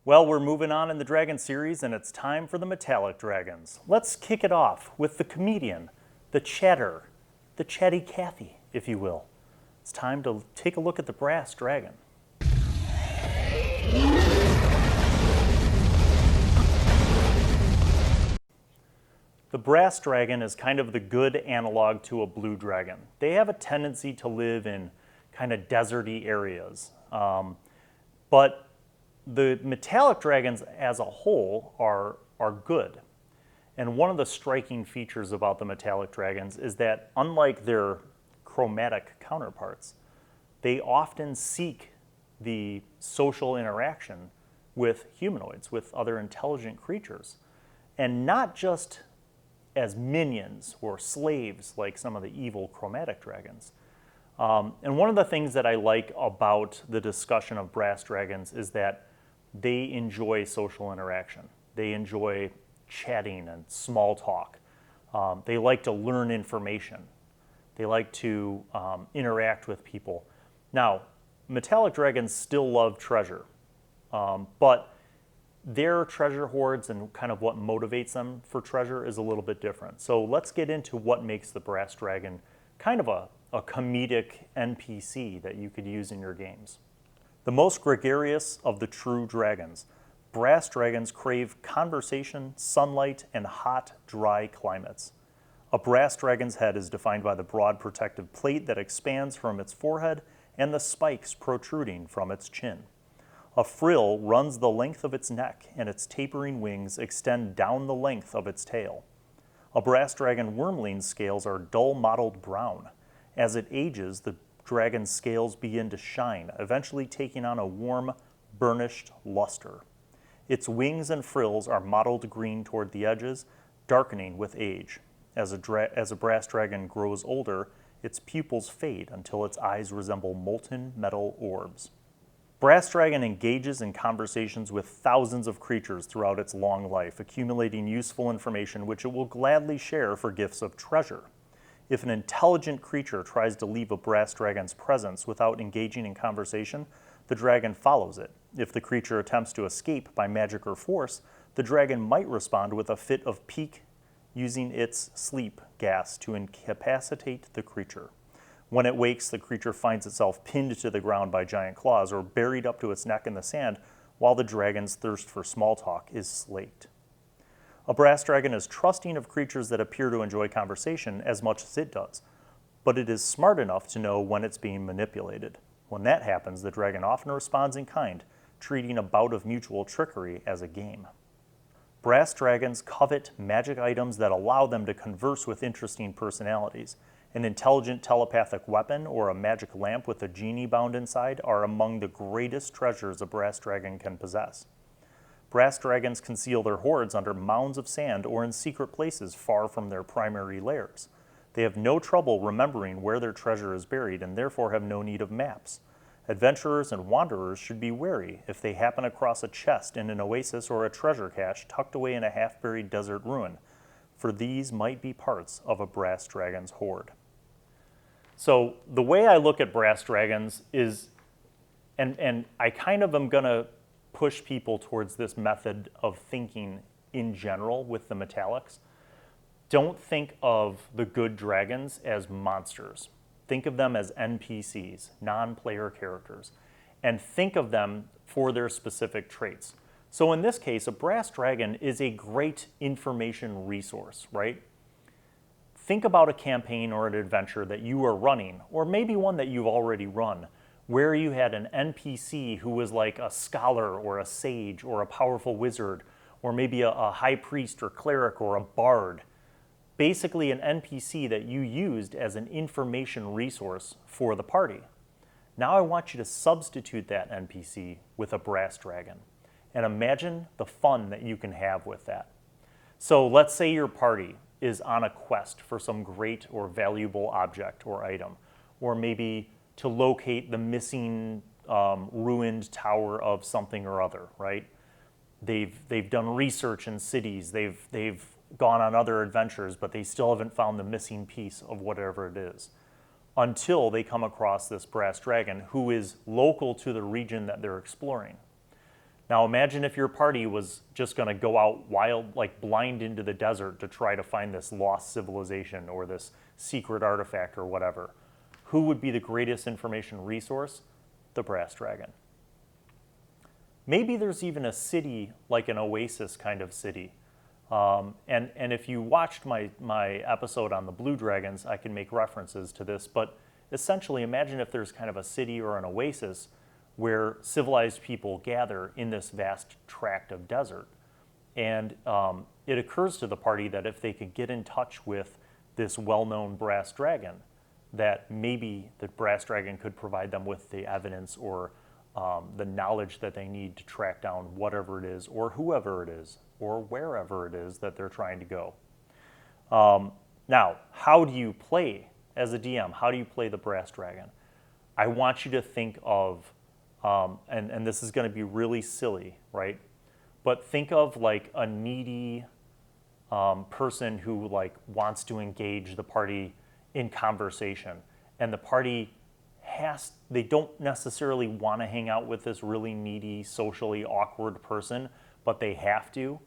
Well, we're moving on in the Dragon series, and it's time for the Metallic Dragons. Let's kick it off with the comedian, the chatter, the chatty Cathy, if you will. It's time to take a look at the Brass Dragon. The Brass Dragon is kind of the good analog to a blue dragon. They have a tendency to live in kind of deserty areas. But the Metallic Dragons as a whole are good. And one of the striking features about the Metallic Dragons is that unlike their chromatic counterparts, they often seek the social interaction with humanoids, with other intelligent creatures. And not just as minions or slaves like some of the evil chromatic dragons. And one of the things that I like about the discussion of brass dragons is that they enjoy social interaction. They enjoy chatting and small talk. They like to learn information. They like to interact with people. Now, metallic dragons still love treasure, but their treasure hoards and kind of what motivates them for treasure is a little bit different. So let's get into what makes the brass dragon kind of a comedic NPC that you could use in your games. The most gregarious of the true dragons, brass dragons crave conversation, sunlight, and hot, dry climates. A brass dragon's head is defined by the broad protective plate that expands from its forehead and the spikes protruding from its chin. A frill runs the length of its neck, and its tapering wings extend down the length of its tail. A brass dragon wormling's scales are dull mottled brown. As it ages, the dragon's scales begin to shine, eventually taking on a warm, burnished luster. Its wings and frills are mottled green toward the edges, darkening with age. As a brass dragon grows older, its pupils fade until its eyes resemble molten metal orbs. Brass Dragon engages in conversations with thousands of creatures throughout its long life, accumulating useful information which it will gladly share for gifts of treasure. If an intelligent creature tries to leave a Brass Dragon's presence without engaging in conversation, the dragon follows it. If the creature attempts to escape by magic or force, the dragon might respond with a fit of pique, using its sleep gas to incapacitate the creature. When it wakes, the creature finds itself pinned to the ground by giant claws or buried up to its neck in the sand, while the dragon's thirst for small talk is slaked. A brass dragon is trusting of creatures that appear to enjoy conversation as much as it does, but it is smart enough to know when it's being manipulated. When that happens, the dragon often responds in kind, treating a bout of mutual trickery as a game. Brass dragons covet magic items that allow them to converse with interesting personalities. An intelligent telepathic weapon or a magic lamp with a genie bound inside are among the greatest treasures a brass dragon can possess. Brass dragons conceal their hoards under mounds of sand or in secret places far from their primary lairs. They have no trouble remembering where their treasure is buried and therefore have no need of maps. Adventurers and wanderers should be wary if they happen across a chest in an oasis or a treasure cache tucked away in a half-buried desert ruin, for these might be parts of a brass dragon's hoard. So the way I look at brass dragons is, and I kind of am going to push people towards this method of thinking in general with the metallics. Don't think of the good dragons as monsters. Think of them as NPCs, non-player characters, and think of them for their specific traits. So in this case, a brass dragon is a great information resource, right? Think about a campaign or an adventure that you are running, or maybe one that you've already run, where you had an NPC who was like a scholar or a sage or a powerful wizard, or maybe a high priest or cleric or a bard. Basically an NPC that you used as an information resource for the party. Now I want you to substitute that NPC with a brass dragon, and imagine the fun that you can have with that. So let's say your party is on a quest for some great or valuable object or item, or maybe to locate the missing ruined tower of something or other, right? They've done research in cities, they've gone on other adventures, but they still haven't found the missing piece of whatever it is, until they come across this brass dragon who is local to the region that they're exploring. Now imagine if your party was just going to go out wild, like blind into the desert to try to find this lost civilization or this secret artifact or whatever. Who would be the greatest information resource? The brass dragon. Maybe there's even a city, like an oasis kind of city. And if you watched my episode on the blue dragons, I can make references to this, but essentially imagine if there's kind of a city or an oasis where civilized people gather in this vast tract of desert. And it occurs to the party that if they could get in touch with this well-known brass dragon, that maybe the brass dragon could provide them with the evidence or the knowledge that they need to track down whatever it is or whoever it is or wherever it is that they're trying to go. Now, how do you play as a DM? How do you play the brass dragon? I want you to think of, and this is going to be really silly, right? But think of like a needy person who like wants to engage the party in conversation, and the party they don't necessarily want to hang out with this really needy, socially awkward person, but they have to.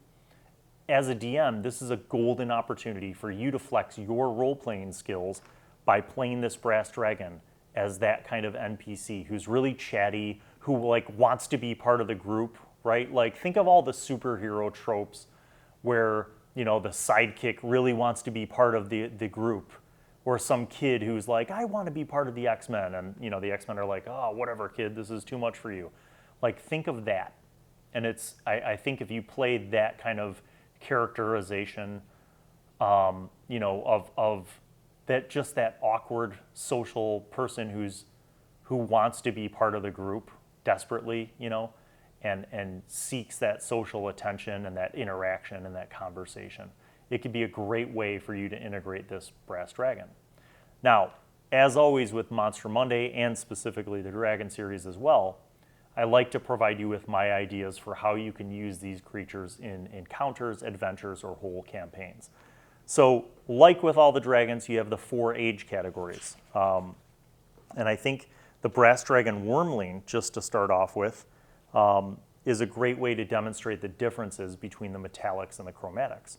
As a DM, this is a golden opportunity for you to flex your role-playing skills by playing this brass dragon as that kind of NPC who's really chatty, who like wants to be part of the group, right? Like think of all the superhero tropes where, you know, the sidekick really wants to be part of the group, or some kid who's like, I want to be part of the X-Men, and you know the X-Men are like, oh, whatever, kid, this is too much for you. Like think of that, and I think if you played that kind of characterization, you know, of that, just that awkward social person who wants to be part of the group desperately, you know, and seeks that social attention and that interaction and that conversation. It could be a great way for you to integrate this brass dragon. Now, as always with Monster Monday, and specifically the Dragon series as well, I like to provide you with my ideas for how you can use these creatures in encounters, adventures, or whole campaigns. So, like with all the dragons, you have the 4 age categories. And I think the Brass Dragon Wormling, just to start off with, is a great way to demonstrate the differences between the metallics and the chromatics.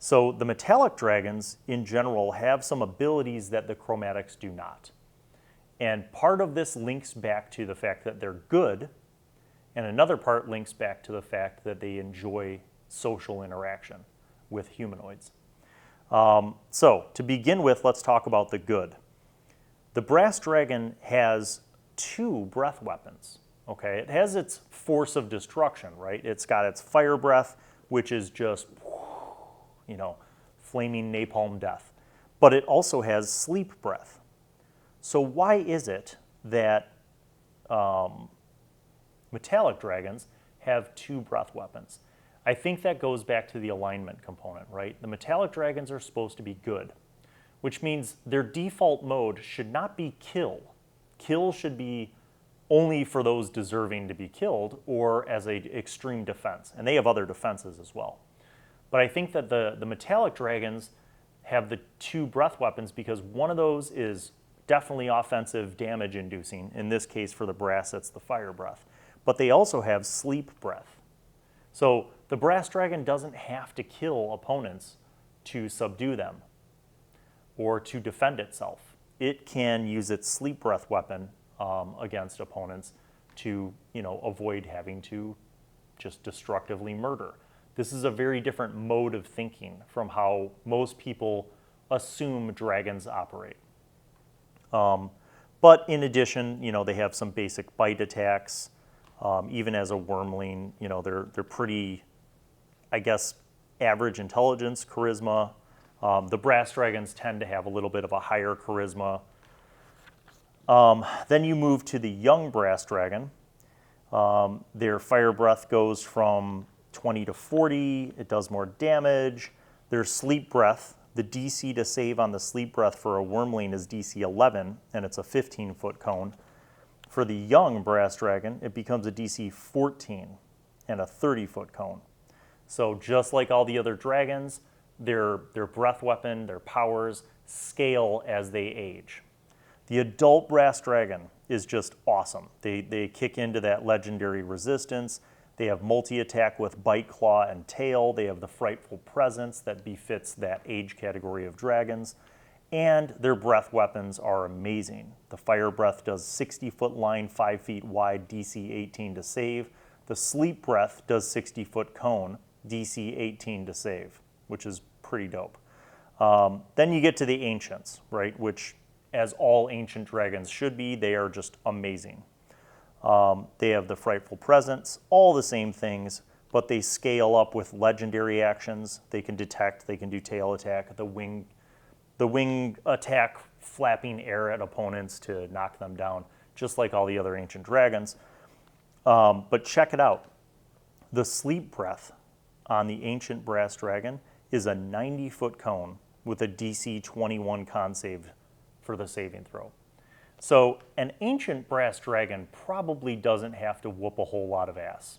So the metallic dragons, in general, have some abilities that the chromatics do not. And part of this links back to the fact that they're good, and another part links back to the fact that they enjoy social interaction with humanoids. So to begin with, let's talk about the good. The brass dragon has 2 breath weapons. Okay, it has its force of destruction, right? It's got its fire breath, which is just, you know, flaming napalm death. But it also has sleep breath. So why is it that metallic dragons have 2 breath weapons? I think that goes back to the alignment component, right? The metallic dragons are supposed to be good, which means their default mode should not be kill. Kill should be only for those deserving to be killed or as an extreme defense. And they have other defenses as well. But I think that the metallic dragons have the 2 breath weapons because one of those is definitely offensive damage inducing. In this case, for the brass, it's the fire breath. But they also have sleep breath. So the brass dragon doesn't have to kill opponents to subdue them or to defend itself. It can use its sleep breath weapon against opponents to, you know, avoid having to just destructively murder. This is a very different mode of thinking from how most people assume dragons operate. But in addition, you know, they have some basic bite attacks. Even as a wormling, you know, they're pretty, I guess, average intelligence, charisma. The brass dragons tend to have a little bit of a higher charisma. Then you move to the young brass dragon. Their fire breath goes from 20 to 40. It does more damage. Their sleep breath, the DC to save on the sleep breath for a wormling is DC 11, and it's a 15-foot cone. For the young brass dragon, it becomes a DC 14 and a 30-foot cone. So just like all the other dragons, their breath weapon, their powers scale as they age. The adult brass dragon is just awesome. They kick into that legendary resistance. They have multi-attack with bite, claw, and tail. They have the frightful presence that befits that age category of dragons. And their breath weapons are amazing. The fire breath does 60-foot line, 5 feet wide, DC 18 to save. The sleep breath does 60-foot cone, DC 18 to save, which is pretty dope. Then you get to the ancients, right? Which, as all ancient dragons should be, they are just amazing. They have the frightful presence, all the same things, but they scale up with legendary actions. They can detect, they can do tail attack, the wing attack, flapping air at opponents to knock them down, just like all the other ancient dragons. But check it out. The sleep breath on the ancient brass dragon is a 90-foot cone with a DC 21 con save for the saving throw. So an ancient brass dragon probably doesn't have to whoop a whole lot of ass.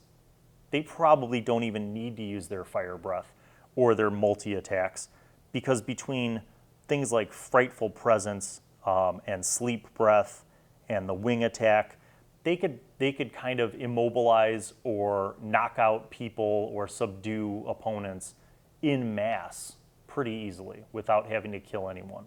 They probably don't even need to use their fire breath or their multi-attacks, because between things like frightful presence and sleep breath and the wing attack, they could kind of immobilize or knock out people or subdue opponents in mass pretty easily without having to kill anyone.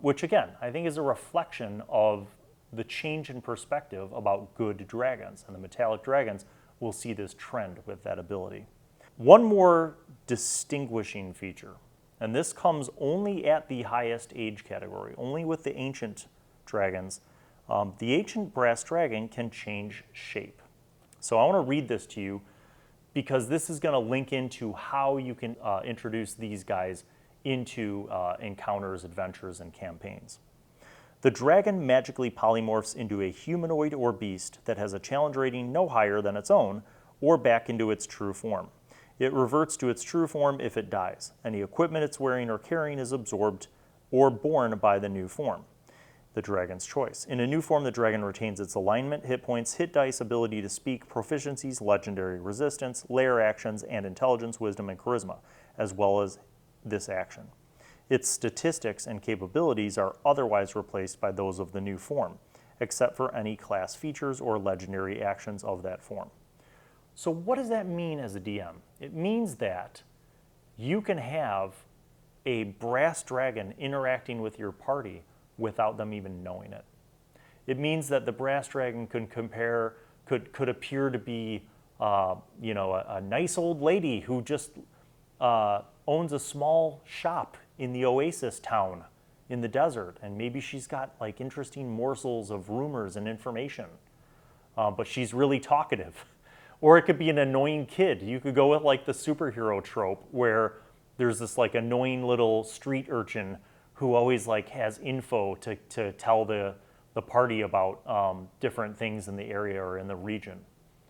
Which again, I think is a reflection of the change in perspective about good dragons. And the metallic dragons will see this trend with that ability. One more distinguishing feature, and this comes only at the highest age category, only with the ancient dragons. The ancient brass dragon can change shape. So I want to read this to you because this is going to link into how you can introduce these guys into encounters, adventures, and campaigns. The dragon magically polymorphs into a humanoid or beast that has a challenge rating no higher than its own, or back into its true form. It reverts to its true form if it dies. Any equipment it's wearing or carrying is absorbed or borne by the new form, the dragon's choice. In a new form, the dragon retains its alignment, hit points, hit dice, ability to speak, proficiencies, legendary resistance, lair actions, and intelligence, wisdom, and charisma, as well as this action. Its statistics and capabilities are otherwise replaced by those of the new form, except for any class features or legendary actions of that form. So what does that mean as a DM? It means that you can have a brass dragon interacting with your party without them even knowing it. It means that the brass dragon could appear to be a nice old lady who just owns a small shop in the oasis town in the desert, and maybe she's got like interesting morsels of rumors and information, but she's really talkative. Or it could be an annoying kid. You could go with like the superhero trope where there's this like annoying little street urchin who always like has info to tell the party about different things in the area or in the region,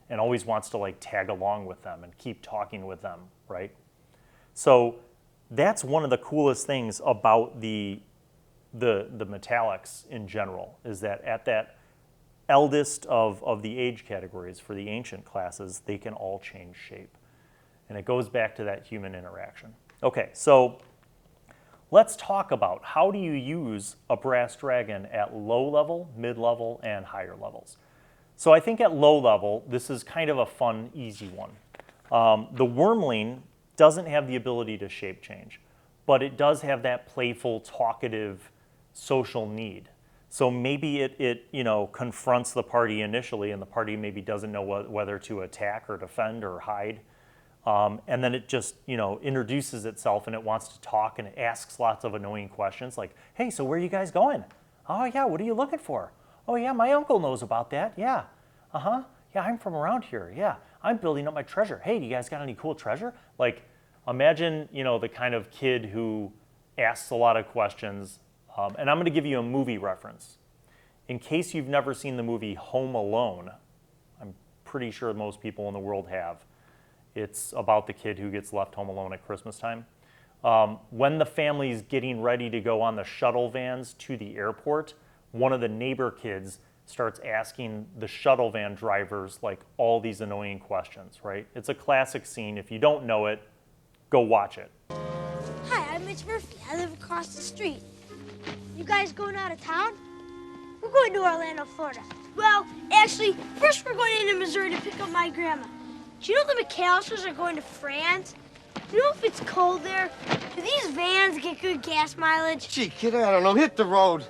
and always wants to like tag along with them and keep talking with them, right? So that's one of the coolest things about the metallics in general, is that at that eldest of the age categories for the ancient classes, they can all change shape. And it goes back to that human interaction. Okay, so let's talk about how do you use a brass dragon at low level, mid-level, and higher levels. So I think at low level, this is kind of a fun, easy one. The wormling doesn't have the ability to shape change, but it does have that playful, talkative, social need. So maybe it confronts the party initially, and the party maybe doesn't know whether to attack or defend or hide. And then it just introduces itself, and it wants to talk, and it asks lots of annoying questions like, hey, so where are you guys going? Oh yeah, what are you looking for? Oh yeah, my uncle knows about that. Yeah, yeah, I'm from around here. Yeah, I'm building up my treasure. Hey, do you guys got any cool treasure? Like, imagine the kind of kid who asks a lot of questions. And I'm going to give you a movie reference. In case you've never seen the movie Home Alone, I'm pretty sure most people in the world have. It's about the kid who gets left home alone at Christmas time. When the family's getting ready to go on the shuttle vans to the airport, one of the neighbor kids starts asking the shuttle van drivers like all these annoying questions, right? It's a classic scene. If you don't know it, go watch it. Hi, I'm Mitch Murphy. I live across the street. You guys going out of town? We're going to Orlando, Florida. Well, actually, first we're going into Missouri to pick up my grandma. Do you know the McAllisters are going to France? You know if it's cold there? Do these vans get good gas mileage? Gee, kid, I don't know. Hit the road.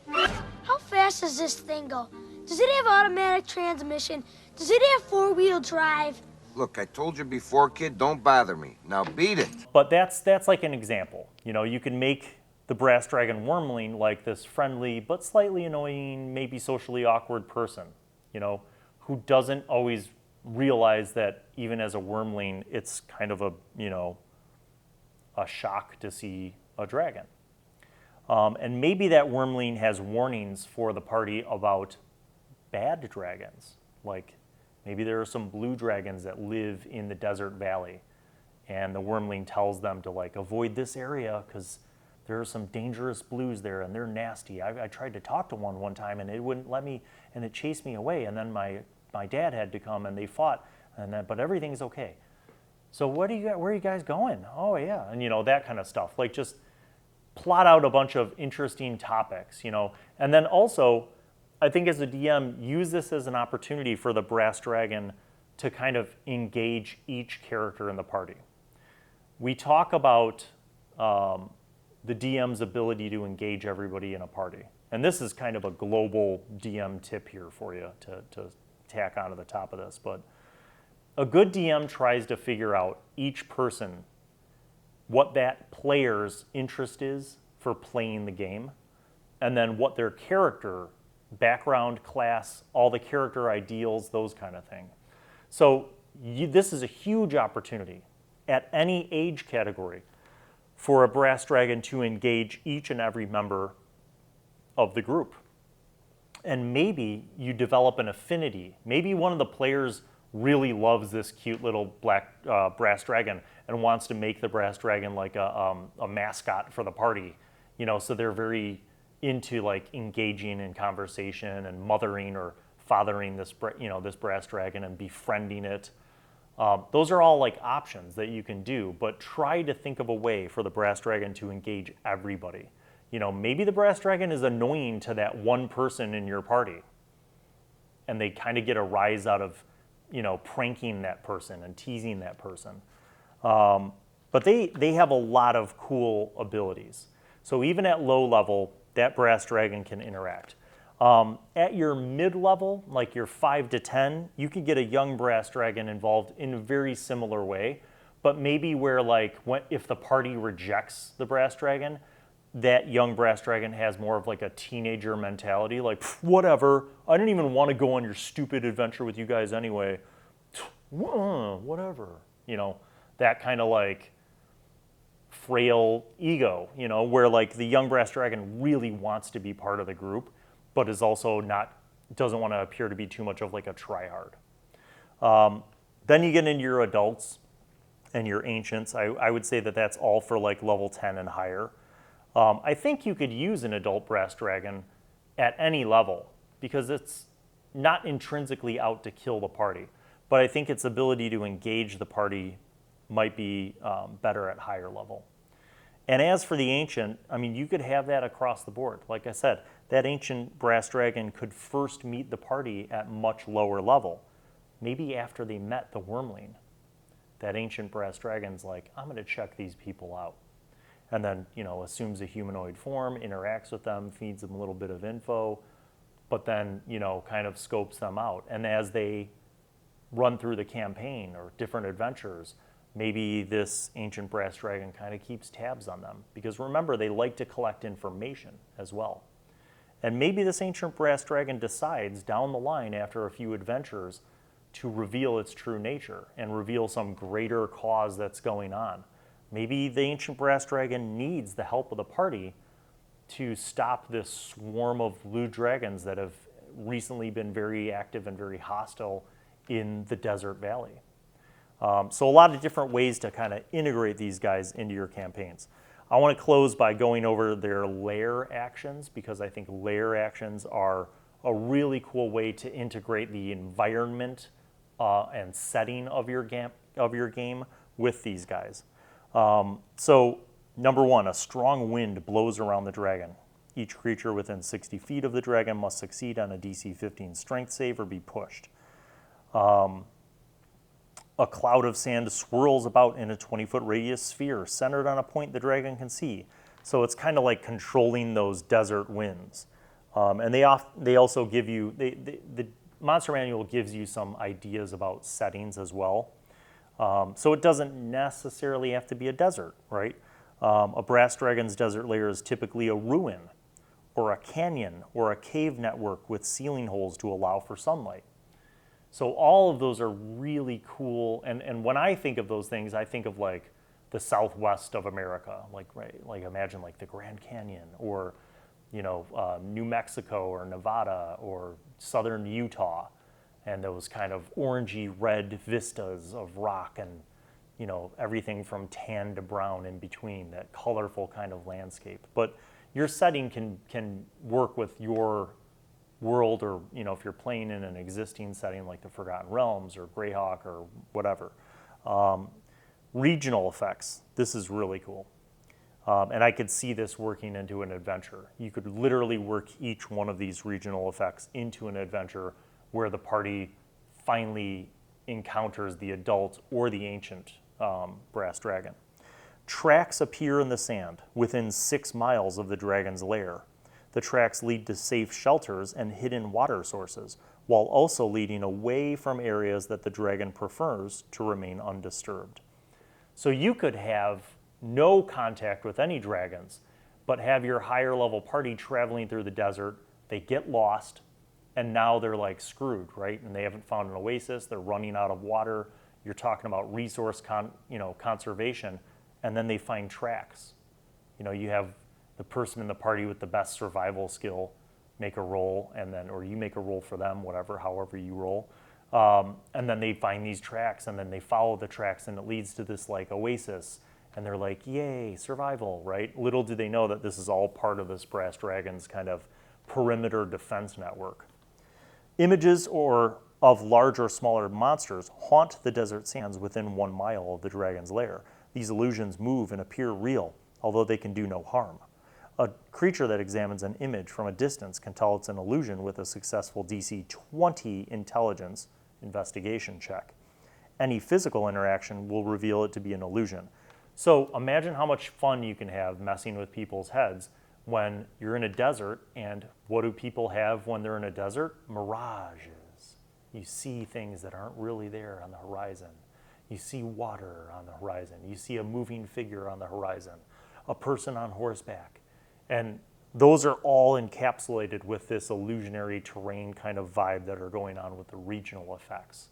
How fast does this thing go? Does it have automatic transmission? Does it have four-wheel drive? Look, I told you before, kid, don't bother me. Now beat it. But that's like an example. You know, you can make the Brass Dragon Wormling like this friendly but slightly annoying, maybe socially awkward person, you know, who doesn't always realize that even as a Wormling, it's kind of a, you know, a shock to see a dragon. And maybe that Wormling has warnings for the party about bad dragons. Like maybe there are some blue dragons that live in the desert valley, and the Wormling tells them to like avoid this area because there are some dangerous blues there and they're nasty. I tried to talk to one time and it wouldn't let me, and it chased me away, and then my dad had to come and they fought, and then, but everything's okay. So where are you guys going? Oh yeah, and you know, that kind of stuff. Like just plot out a bunch of interesting topics, you know, and then also, I think as a DM, use this as an opportunity for the Brass Dragon to kind of engage each character in the party. We talk about the DM's ability to engage everybody in a party. And this is kind of a global DM tip here for you to tack onto the top of this. But a good DM tries to figure out each person, what that player's interest is for playing the game, and then what their character, background, class, all the character ideals, those kind of things. So this is a huge opportunity at any age category for a Brass Dragon to engage each and every member of the group. And maybe you develop an affinity. Maybe one of the players really loves this cute little black Brass Dragon and wants to make the Brass Dragon like a mascot for the party. You know, so they're very into like engaging in conversation and mothering or fathering this, you know, this Brass Dragon and befriending it. Those are all like options that you can do, but try to think of a way for the Brass Dragon to engage everybody. You know, maybe the Brass Dragon is annoying to that one person in your party, and they kind of get a rise out of, you know, pranking that person and teasing that person. But they have a lot of cool abilities. So even at low level, that Brass Dragon can interact. At your mid-level, like your 5 to 10, you could get a young Brass Dragon involved in a very similar way, but maybe where like if the party rejects the Brass Dragon, that young Brass Dragon has more of like a teenager mentality, like whatever, I didn't even want to go on your stupid adventure with you guys anyway, whatever, you know, that kind of like frail ego, you know, where like the young Brass Dragon really wants to be part of the group, but is also doesn't want to appear to be too much of like a tryhard. Then you get into your adults and your ancients. I would say that that's all for like level 10 and higher. I think you could use an adult Brass Dragon at any level because it's not intrinsically out to kill the party, but I think its ability to engage the party might be better at higher level. And as for the ancient, I mean, you could have that across the board. Like I said, that ancient Brass Dragon could first meet the party at much lower level. Maybe after they met the Wormling, that ancient Brass Dragon's like, I'm going to check these people out. And then, you know, assumes a humanoid form, interacts with them, feeds them a little bit of info, but then, you know, kind of scopes them out. And as they run through the campaign or different adventures, maybe this ancient Brass Dragon kind of keeps tabs on them. Because remember, they like to collect information as well. And maybe this ancient Brass Dragon decides down the line after a few adventures to reveal its true nature and reveal some greater cause that's going on. Maybe the ancient Brass Dragon needs the help of the party to stop this swarm of blue dragons that have recently been very active and very hostile in the desert valley. So a lot of different ways to kind of integrate these guys into your campaigns. I want to close by going over their lair actions because I think lair actions are a really cool way to integrate the environment and setting of your game with these guys. So number one, a strong wind blows around the dragon. Each creature within 60 feet of the dragon must succeed on a DC 15 strength save or be pushed. A cloud of sand swirls about in a 20-foot radius sphere centered on a point the dragon can see. So it's kind of like controlling those desert winds. And they also give you, the Monster Manual gives you some ideas about settings as well. So it doesn't necessarily have to be a desert, right? A brass dragon's desert lair is typically a ruin or a canyon or a cave network with ceiling holes to allow for sunlight. So all of those are really cool. And when I think of those things, I think of like the Southwest of America, like imagine like the Grand Canyon or, New Mexico or Nevada or Southern Utah, and those kind of orangey red vistas of rock and, everything from tan to brown in between, that colorful kind of landscape. But your setting can work with your world, or if you're playing in an existing setting like the Forgotten Realms or Greyhawk or whatever. Regional effects, this is really cool. And I could see this working into an adventure. You could literally work each one of these regional effects into an adventure where the party finally encounters the adult or the ancient brass dragon. Tracks appear in the sand within 6 miles of the dragon's lair. The tracks lead to safe shelters and hidden water sources, while also leading away from areas that the dragon prefers to remain undisturbed. So you could have no contact with any dragons, but have your higher level party traveling through the desert. They get lost, and now they're like screwed, right? And they haven't found an oasis. They're running out of water. You're talking about resource conservation, and then they find tracks. You have the person in the party with the best survival skill make a roll, or you make a roll for them, however you roll. And then they find these tracks, and then they follow the tracks, and it leads to this like oasis, and they're like, yay, survival, right? Little do they know that this is all part of this brass dragon's kind of perimeter defense network. Images of large or smaller monsters haunt the desert sands within 1 mile of the dragon's lair. These illusions move and appear real, although they can do no harm. A creature that examines an image from a distance can tell it's an illusion with a successful DC 20 intelligence investigation check. Any physical interaction will reveal it to be an illusion. So imagine how much fun you can have messing with people's heads when you're in a desert, and what do people have when they're in a desert? Mirages. You see things that aren't really there on the horizon. You see water on the horizon. You see a moving figure on the horizon, a person on horseback. And those are all encapsulated with this illusionary terrain kind of vibe that are going on with the regional effects.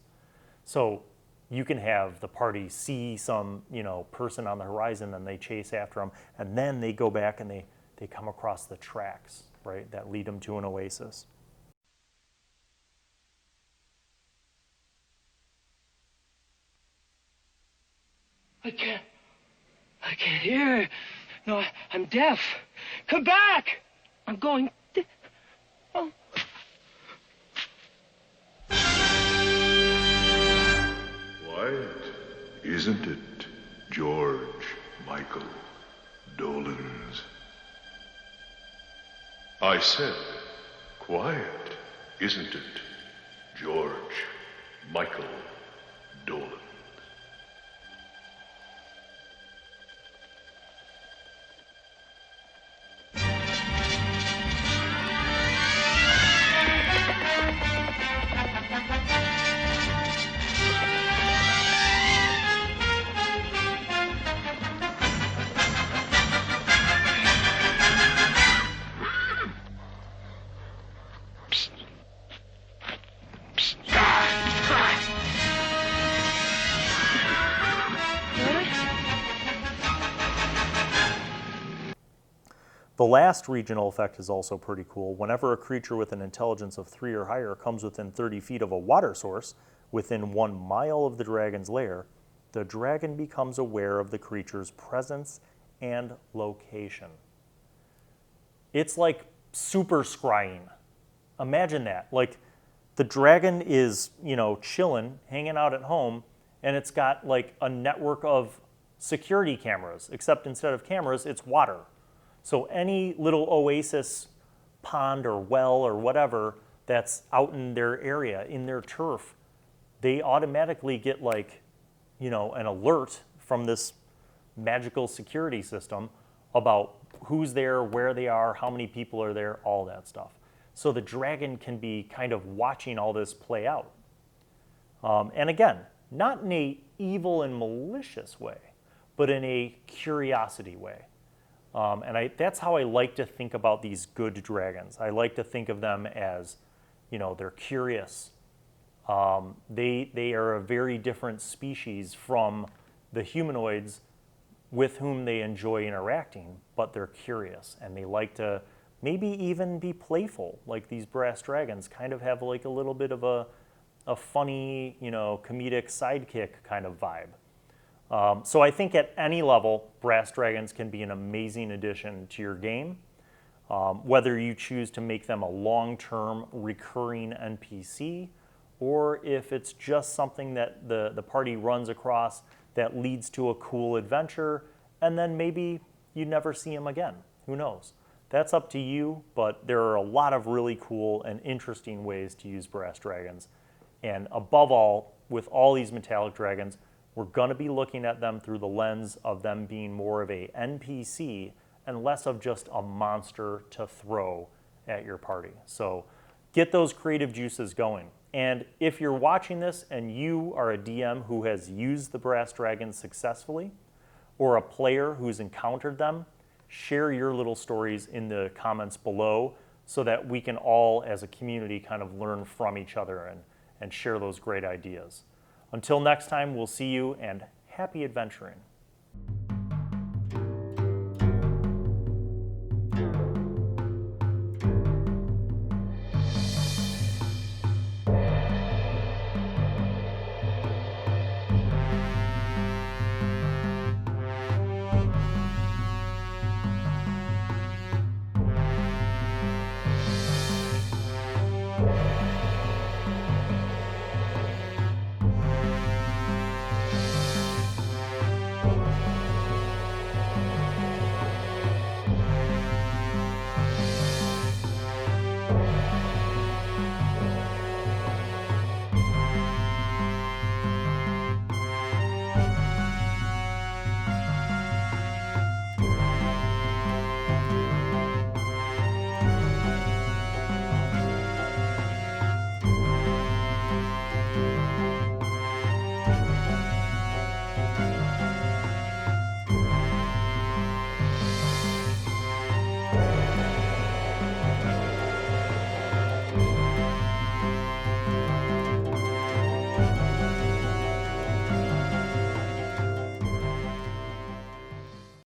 So you can have the party see some, person on the horizon, and they chase after them, and then they go back and they come across the tracks, right, that lead them to an oasis. I can't hear. No, I'm deaf. Come back! I'm going. Oh. Quiet, isn't it, George Michael Dolans? I said, quiet, isn't it, George Michael Dolans? The last regional effect is also pretty cool. Whenever a creature with an intelligence of 3 or higher comes within 30 feet of a water source within 1 mile of the dragon's lair, the dragon becomes aware of the creature's presence and location. It's like super scrying. Imagine that. Like the dragon is, chilling, hanging out at home, and it's got like a network of security cameras, except instead of cameras, it's water. So any little oasis, pond or well or whatever that's out in their area, in their turf, they automatically get like, you know, an alert from this magical security system about who's there, where they are, how many people are there, all that stuff. So the dragon can be kind of watching all this play out. And again, not in a evil and malicious way, but in a curiosity way. And that's how I like to think about these good dragons. I like to think of them as, you know, they're curious. They are a very different species from the humanoids with whom they enjoy interacting, but they're curious and they like to maybe even be playful, like these brass dragons kind of have like a little bit of a funny, you know, comedic sidekick kind of vibe. So I think at any level, brass dragons can be an amazing addition to your game. Whether you choose to make them a long-term recurring NPC, or if it's just something that the party runs across that leads to a cool adventure, and then maybe you never see them again. Who knows? That's up to you, but there are a lot of really cool and interesting ways to use brass dragons. And above all, with all these metallic dragons, we're going to be looking at them through the lens of them being more of a NPC and less of just a monster to throw at your party. So get those creative juices going. And if you're watching this and you are a DM who has used the brass dragons successfully, or a player who's encountered them, share your little stories in the comments below so that we can all, as a community, kind of learn from each other and share those great ideas. Until next time, we'll see you, and happy adventuring.